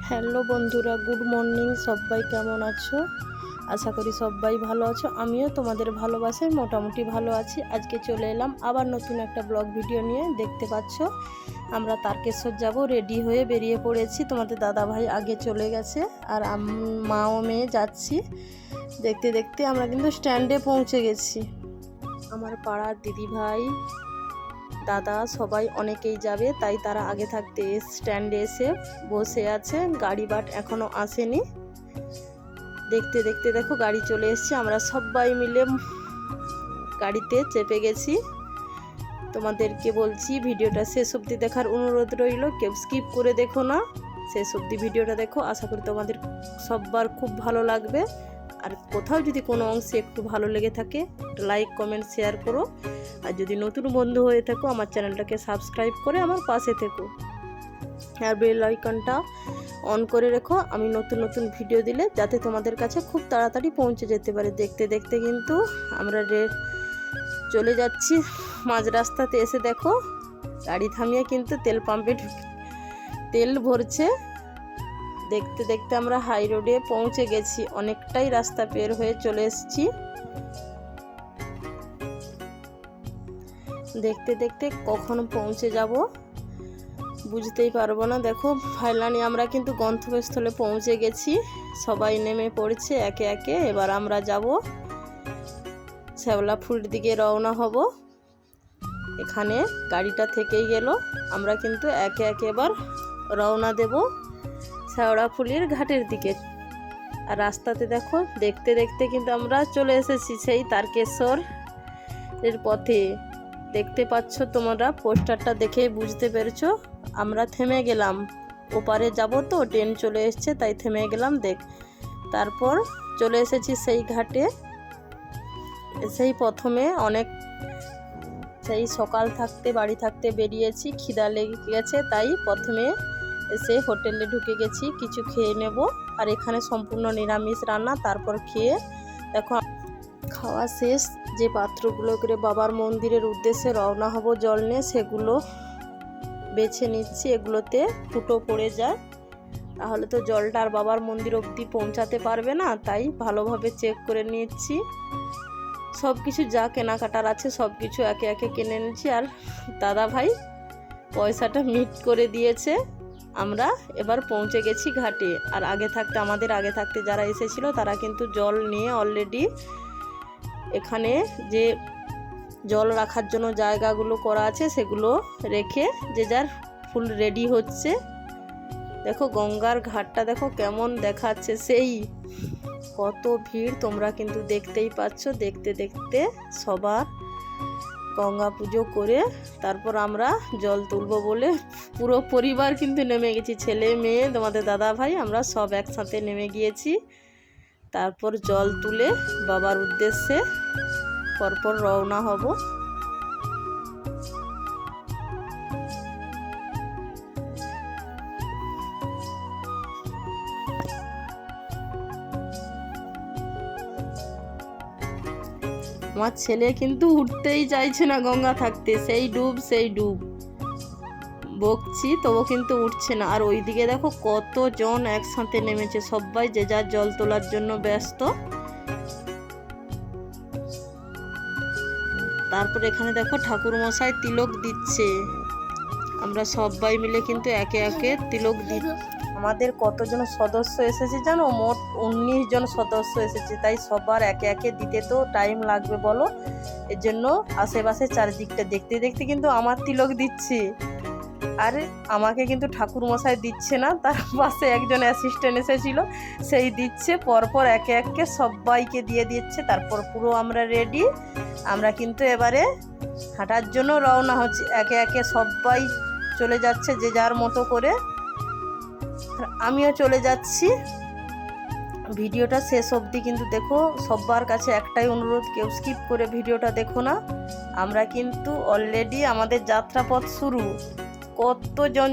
Hello বন্ধুরা, good morning. সবাই কেমন আছো? আশা করি সবাই ভালো আছো। আমিও তোমাদের ভালোবাসায় মোটামুটি ভালো আছি। আজকে চলে এলাম আবার নতুন একটা ব্লগ ভিডিও নিয়ে। দেখতে পাচ্ছ আমরা তারকেশ্বর যাব, রেডি হয়ে বেরিয়ে পড়েছি। তোমাদের দাদা ভাই আগে চলে গেছে আর মা ও মেয়ে যাচ্ছি। দেখতে দেখতে আমরা কিন্তু স্ট্যান্ডে পৌঁছে গেছি। আমার পাড়ার দিদি ভাই দাদা সবাই অনেকেই যাবে, তাই তারা আগে থাকতে স্ট্যান্ডে এসে বসে আছে। গাড়ি বাট এখনো আসেনি। দেখতে দেখতে দেখো গাড়ি চলে এসেছে। আমরা সবাই মিলে গাড়িতে চেপে গেছি। তোমাদেরকে বলছি ভিডিওটা শেষ অবধি দেখার অনুরোধ রইল, কেউ স্কিপ করে দেখো না, শেষ অবধি ভিডিওটা দেখো। আশা করি তোমাদের সবার খুব ভালো লাগবে। আর কোথাও যদি কোনো অংশে একটু ভালো লেগে থাকে লাইক কমেন্ট শেয়ার করো। আর যদি নতুন বন্ধু হয়ে থাকো আমার চ্যানেলটাকে সাবস্ক্রাইব করে আমার পাশে থেকো, আর বেল আইকনটা অন করে রেখো, আমি নতুন নতুন ভিডিও দিলে যাতে তোমাদের কাছে খুব তাড়াতাড়ি পৌঁছে যেতে পারে। দেখতে দেখতে কিন্তু আমরা চলে যাচ্ছি। মাঝ রাস্তাতে এসে দেখো গাড়ি থামিয়ে কিন্তু তেল পাম্পে তেল ভরছে। দেখতে দেখতে আমরা হাই রোডে পৌঁছে গেছি। অনেকটাই রাস্তা পের হয়ে চলে এসেছি। দেখতে দেখতে কখন পৌঁছে যাব বুঝতেই পারবো না। দেখো ফাইনালি আমরা কিন্তু গন্তব্যস্থলে পৌঁছে গেছি। সবাই নেমে পড়ছে একে একে। এবার আমরা যাব শ্যাওলাফুলির দিকে, রওনা হব। এখানে গাড়িটা থেকেই গেল, আমরা কিন্তু একে একে এবার রওনা দেব শ্যাওলাফুলির ঘাটের দিকে। আর রাস্তাতে দেখো দেখতে দেখতে কিন্তু আমরা চলে এসেছি সেই তারকেশ্বর এর পথে। দেখতে পাচ্ছ তোমরা, পোস্টারটা দেখে বুঝতে পেরেছো আমরা থেমে গেলাম। ওপারে যাব তো, ট্রেন চলে এসছে তাই থেমে গেলাম। তারপর চলে এসেছি সেই ঘাটে। সেই প্রথমে সেই সকাল থাকতে বাড়ি থাকতে বেরিয়েছি, খিদা লেগে গেছে তাই প্রথমে এসে হোটেলে ঢুকে গেছি, কিছু খেয়ে নেব। আর এখানে সম্পূর্ণ নিরামিষ রান্না। তারপর খেয়ে দেখো খাওয়া শেষ, যে পাত্রগুলো করে বাবার মন্দিরের উদ্দেশ্যে রওনা হব জল নিয়ে সেগুলো বেছে নিচ্ছি। এগুলোতে ফুটো পড়ে যায়, তাহলে তো জলটা আর বাবার মন্দির অবধি পৌঁছাতে পারবে না, তাই ভালোভাবে চেক করে নিচ্ছি। সব কিছু যা কেনাকাটার আছে সব কিছু একে একে কিনে নিচ্ছি। আর দাদা ভাই পয়সাটা মিট করে দিয়েছে। আমরা এবার পৌঁছে গেছি ঘাটে। আর আমাদের আগে থাকতে যারা এসেছিল তারা কিন্তু জল নিয়ে অলরেডি এখানে যে জল রাখার জন্য জায়গাগুলো করা আছে সেগুলো রেখে যে যার ফুল রেডি হচ্ছে। দেখো গঙ্গার ঘাটটা দেখো কেমন দেখাচ্ছে, সেই কত ভিড় তোমরা কিন্তু দেখতেই পাচ্ছ। দেখতে দেখতে সবার গঙ্গা পুজো করে তারপর আমরা জল তুলব বলে পুরো পরিবার কিন্তু নেমে গেছি। ছেলে মেয়ে তোমাদের দাদা ভাই আমরা সব একসাথে নেমে গিয়েছি। তারপর জল তুলে বাবার উদ্দেশ্যে পরপর রওনা হব। আমার ছেলে কিন্তু উঠতেই চাইছে না গঙ্গা থাকতে, সেই ডুব বকছি তবু কিন্তু উঠছে না। আর ওইদিকে দেখো কতজন একসাথে নেমেছে, সবাই যে যার জল তোলার জন্য ব্যস্ত। তারপর এখানে দেখো ঠাকুর মশাই তিলক দিচ্ছে। আমরা সবাই মিলে কিন্তু একে একে তিলক দিচ্ছি। আমাদের কতজন সদস্য এসেছে জানো? মোট 19 জন সদস্য এসেছে, তাই সবার একে একে দিতে তো টাইম লাগবে বলো। এর জন্য আশেপাশে চারিদিকটা দেখতে দেখতে কিন্তু আমার তিলক দিচ্ছে। আর আমাকে কিন্তু ঠাকুর মশাই দিচ্ছে না, তার পাশে একজন অ্যাসিস্ট্যান্ট এসেছিল সেই দিচ্ছে। পরপর একে একে সবাইকে দিয়ে দিচ্ছে। তারপর পুরো আমরা রেডি। আমরা কিন্তু এবারে হাঁটার জন্য রওনা হচ্ছি। একে একে সবাই চলে যাচ্ছে যে যার মতো করে, আমিও চলে যাচ্ছি। ভিডিওটা শেষ অবধি কিন্তু দেখো। সবার কাছে একটাই অনুরোধ, কেউ স্কিপ করে ভিডিওটা দেখো না। আমরা কিন্তু অলরেডি আমাদের যাত্রাপথ শুরু। কতজন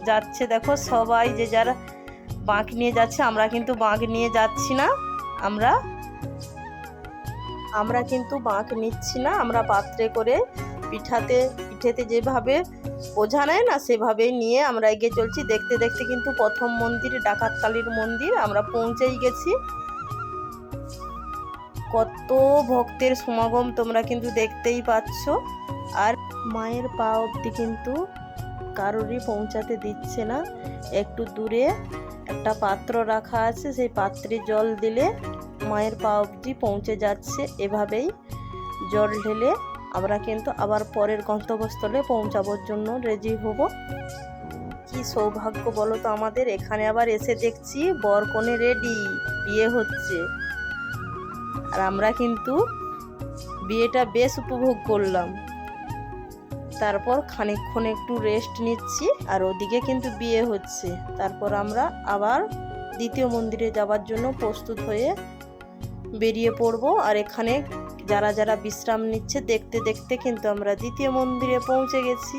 যাচ্ছে দেখো, সবাই যে যারা বাঁক নিয়ে যাচ্ছে। আমরা কিন্তু বাঁক নিয়ে যাচ্ছি না, আমরা কিন্তু বাঁক নিচ্ছি না। আমরা পাত্রে করে পিঠেতে যেভাবে বোঝা নেয় না, সেভাবেই নিয়ে আমরা এগিয়ে চলছি। দেখতে দেখতে কিন্তু প্রথম মন্দির ডাকাতকালীর মন্দির আমরা পৌঁছেই গেছি। কত ভক্তের সমাগম তোমরা কিন্তু দেখতেই পাচ্ছ। আর মায়ের পা অবধি কিন্তু কারোরই পৌঁছাতে দিচ্ছে না। একটু দূরে একটা পাত্র রাখা আছে, সেই পাত্রে জল দিলে মায়ের পা অবধি পৌঁছে যাচ্ছে। এভাবেই জল ঢেলে আমরা কিন্তু আবার পরের গন্তব্যস্থলে পৌঁছাবার জন্য রেডি হব। কি সৌভাগ্য বলো তো আমাদের, এখানে আবার এসে দেখছি বর কনে রেডি, বিয়ে হচ্ছে। আর আমরা কিন্তু বিয়েটা বেশ উপভোগ করলাম। তারপর খানিকক্ষণ একটু রেস্ট নিচ্ছি, আর ওদিকে কিন্তু বিয়ে হচ্ছে। তারপর আমরা আবার দ্বিতীয় মন্দিরে যাওয়ার জন্য প্রস্তুত হয়ে বেরিয়ে পড়ব। আর এখানে যারা যারা বিশ্রাম নিচ্ছে দেখতে দেখতে কিন্তু আমরা দ্বিতীয় মন্দিরে পৌঁছে গেছি।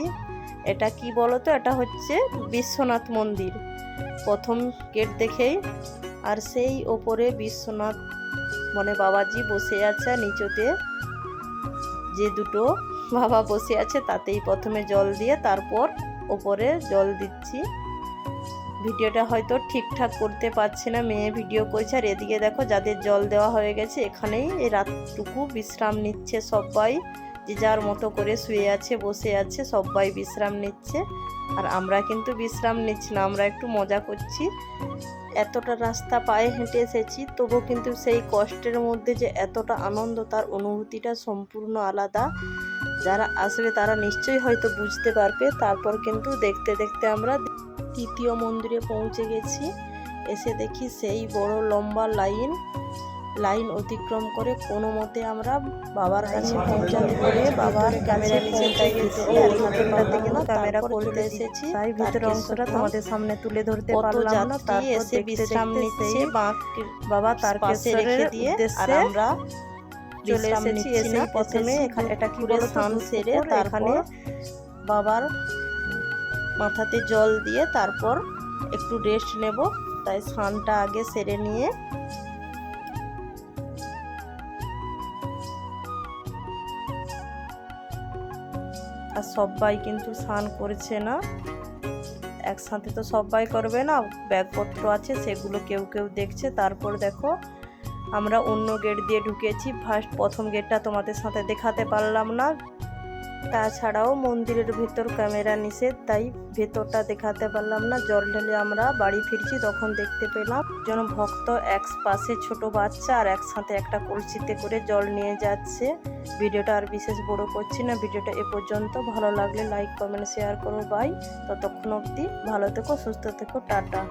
এটা কি বলো তো, এটা হচ্ছে বিশ্বনাথ মন্দির। প্রথম গেট দেখেই, আর সেই ওপরে বিশ্বনাথ মানে বাবাজি বসে আছে। নিচতে যে দুটো বাবা বসে আছে তাতেই প্রথমে জল দিয়ে তারপর ওপরে জল দিচ্ছি। ভিডিওটা হয়তো ঠিকঠাক করতে পারছি না, মেয়ে ভিডিও করছে। আর এদিকে দেখো যাদের জল দেওয়া হয়ে গেছে এখানেই এই রাতটুকু বিশ্রাম নিচ্ছে সবাই। যে যার মতো করে শুয়ে আছে, বসে আছে, সবাই বিশ্রাম নিচ্ছে। আর আমরা কিন্তু বিশ্রাম নিচ্ছি না, আমরা একটু মজা করছি। এতটা রাস্তা পায়ে হেঁটে এসেছি, তবু কিন্তু সেই কষ্টের মধ্যে যে এতটা আনন্দ, তার অনুভূতিটা সম্পূর্ণ আলাদা। যারা আসবে তারা নিশ্চয়ই হয়তো বুঝতে পারবে। তারপর কিন্তু দেখতে দেখতে আমরা তৃতীয় মন্দিরে পৌঁছে গেছি। এসে দেখি সেই বড় লম্বা লাইন অতিক্রম করে কোনো মতে আমরা বাবার কাছে পৌঁছাতে পেরে বাবার ক্যামেরা নিচে গেছি। আর ভিতরটাতে কিন্তু ক্যামেরা করতে এসেছি, তাই ভিতরের অংশটা তোমাদের সামনে তুলে ধরতে পারলাম না। তারপর এসে বিশ্রাম নিচ্ছে বাবা তারকেশ্বরের উদ্দেশ্যে আমরা চলে এসেছি। এসে প্রথমে এটা কি বলে স্নান সেরে তারপর বাবার মাথাতে জল দিয়ে তারপর একটু রেস্ট নেব, তাই স্নানটা আগে সেরে নিয়ে আর সবাই কিন্তু স্নান করছে না, একসাথে তো সবাই করবে না, ব্যাগপত্র আছে সেগুলো কেউ কেউ দেখছে। তারপর দেখো আমরা অন্য গেট দিয়ে ঢুকেছি। প্রথম গেটটা তোমাদের সাথে দেখাতে পারলাম না, তাছাড়াও মন্দিরের ভিতর ক্যামেরা নিষেধ, তাই ভেতরটা দেখাতে পারলাম না। জল ঢেলে আমরা বাড়ি ফিরছি, তখন দেখতে পেলাম যেন ভক্ত এক পাশে ছোট বাচ্চা আর একসাথে একটা কলসিতে করে জল নিয়ে যাচ্ছে। ভিডিওটা আর বিশেষ বড় করছি না, ভিডিওটা এ পর্যন্ত। ভালো লাগলে লাইক কমেন্ট শেয়ার করো। বাই, ততক্ষণ অবধি ভালো থেকো, সুস্থ থেকো, টাটা।